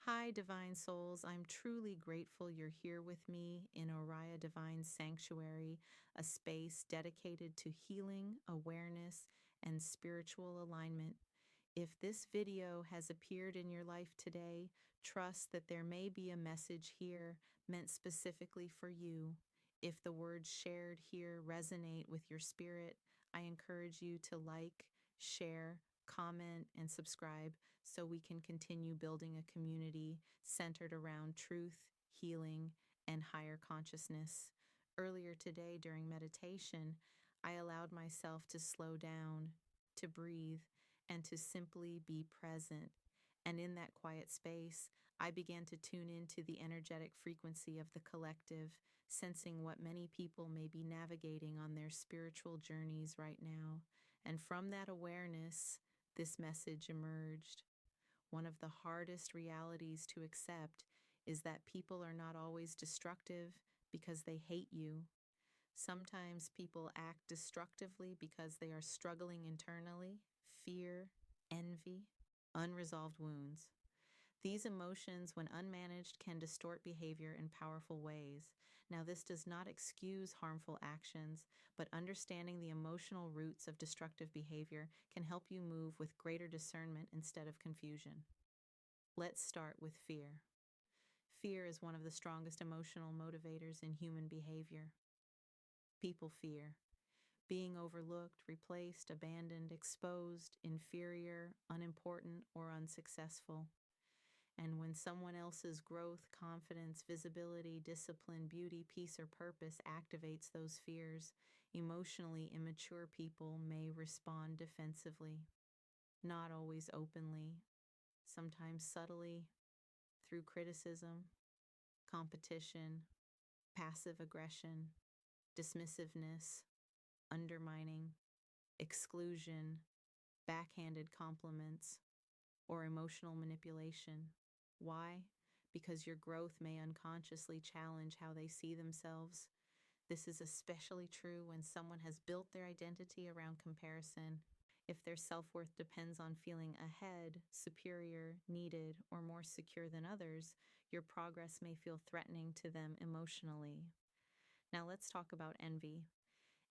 Hi, Divine Souls. I'm truly grateful you're here with me in Oriah Divine Sanctuary, a space dedicated to healing, awareness, and spiritual alignment. If this video has appeared in your life today, trust that there may be a message here meant specifically for you. If the words shared here resonate with your spirit, I encourage you to like, share, comment, and subscribe so we can continue building a community centered around truth, healing, and higher consciousness. Earlier today during meditation, I allowed myself to slow down, to breathe, and to simply be present. And in that quiet space, I began to tune into the energetic frequency of the collective, sensing what many people may be navigating on their spiritual journeys right now. And from that awareness, this message emerged. One of the hardest realities to accept is that people are not always destructive because they hate you. Sometimes people act destructively because they are struggling internally, fear, envy, unresolved wounds. These emotions, when unmanaged, can distort behavior in powerful ways. Now, this does not excuse harmful actions, but understanding the emotional roots of destructive behavior can help you move with greater discernment instead of confusion. Let's start with fear. Fear is one of the strongest emotional motivators in human behavior. People fear being overlooked, replaced, abandoned, exposed, inferior, unimportant, or unsuccessful. And when someone else's growth, confidence, visibility, discipline, beauty, peace, or purpose activates those fears, emotionally immature people may respond defensively, not always openly, sometimes subtly, through criticism, competition, passive aggression, dismissiveness, undermining, exclusion, backhanded compliments, or emotional manipulation. Why? Because your growth may unconsciously challenge how they see themselves. This is especially true when someone has built their identity around comparison. If their self-worth depends on feeling ahead, superior, needed, or more secure than others, your progress may feel threatening to them emotionally. Now let's talk about envy.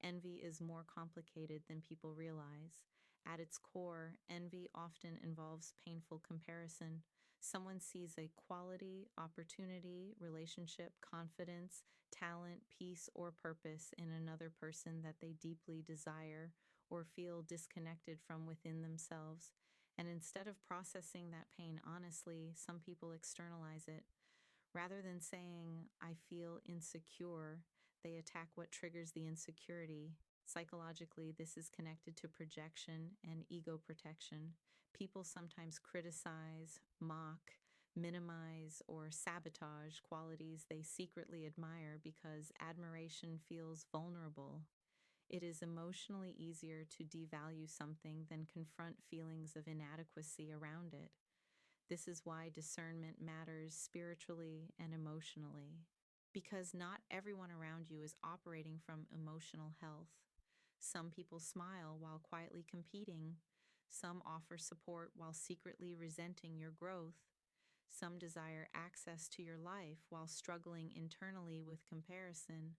Envy is more complicated than people realize. At its core, envy often involves painful comparison. Someone sees a quality, opportunity, relationship, confidence, talent, peace, or purpose in another person that they deeply desire or feel disconnected from within themselves. And instead of processing that pain honestly, some people externalize it. Rather than saying, I feel insecure, they attack what triggers the insecurity. Psychologically, this is connected to projection and ego protection. People sometimes criticize, mock, minimize, or sabotage qualities they secretly admire because admiration feels vulnerable. It is emotionally easier to devalue something than confront feelings of inadequacy around it. This is why discernment matters spiritually and emotionally, because not everyone around you is operating from emotional health. Some people smile while quietly competing. Some offer support while secretly resenting your growth. Some desire access to your life while struggling internally with comparison.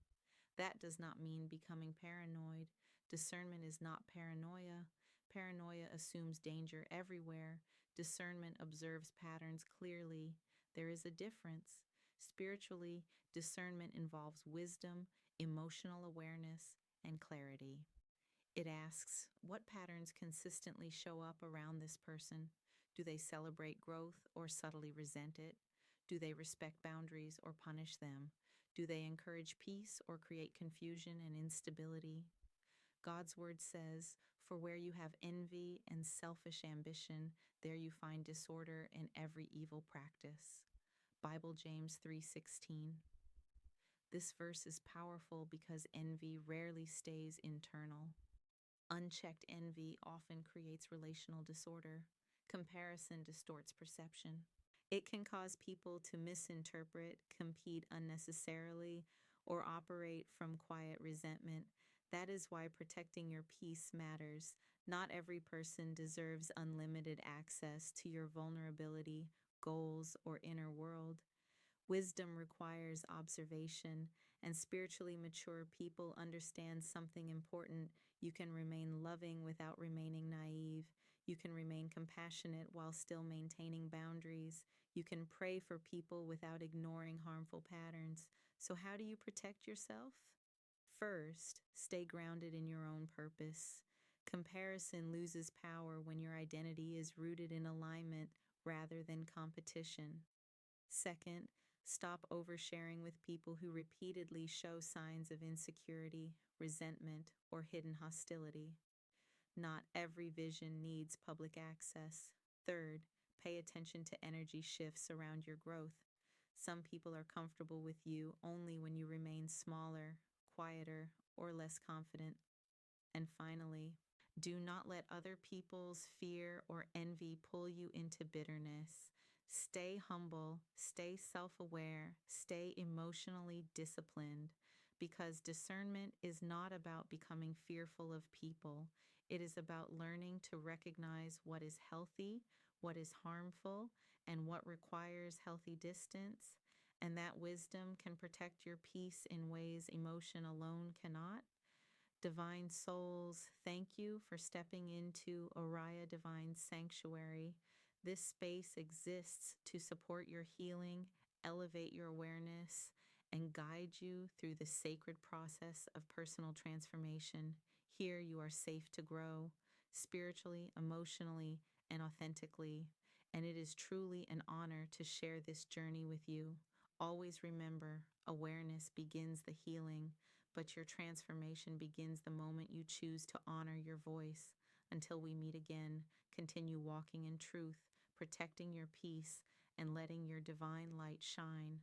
That does not mean becoming paranoid. Discernment is not paranoia. Paranoia assumes danger everywhere. Discernment observes patterns clearly. There is a difference. Spiritually, discernment involves wisdom, emotional awareness, and clarity. It asks, what patterns consistently show up around this person? Do they celebrate growth or subtly resent it? Do they respect boundaries or punish them? Do they encourage peace or create confusion and instability? God's word says, for where you have envy and selfish ambition, there you find disorder and every evil practice. Bible James 3:16. This verse is powerful because envy rarely stays internal. Unchecked envy often creates relational disorder. Comparison distorts perception. It can cause people to misinterpret, compete unnecessarily, or operate from quiet resentment. That is why protecting your peace matters. Not every person deserves unlimited access to your vulnerability goals, or inner world. Wisdom requires observation, and spiritually mature people understand something important. You can remain loving without remaining naive. You can remain compassionate while still maintaining boundaries. You can pray for people without ignoring harmful patterns. So, how do you protect yourself? First, stay grounded in your own purpose. Comparison loses power when your identity is rooted in alignment rather than competition. Second, stop oversharing with people who repeatedly show signs of insecurity, resentment, or hidden hostility. Not every vision needs public access. Third, pay attention to energy shifts around your growth. Some people are comfortable with you only when you remain smaller, quieter, or less confident. And finally, do not let other people's fear or envy pull you into bitterness. Stay humble, stay self aware, stay emotionally disciplined, because discernment is not about becoming fearful of people. It is about learning to recognize what is healthy, what is harmful, and what requires healthy distance. And that wisdom can protect your peace in ways emotion alone cannot. Divine souls, thank you for stepping into Oriah Divine Sanctuary. This space exists to support your healing, elevate your awareness, and guide you through the sacred process of personal transformation. Here you are safe to grow spiritually, emotionally, and authentically. And it is truly an honor to share this journey with you. Always remember, awareness begins the healing, but your transformation begins the moment you choose to honor your voice. Until we meet again, continue walking in truth, protecting your peace, and letting your divine light shine.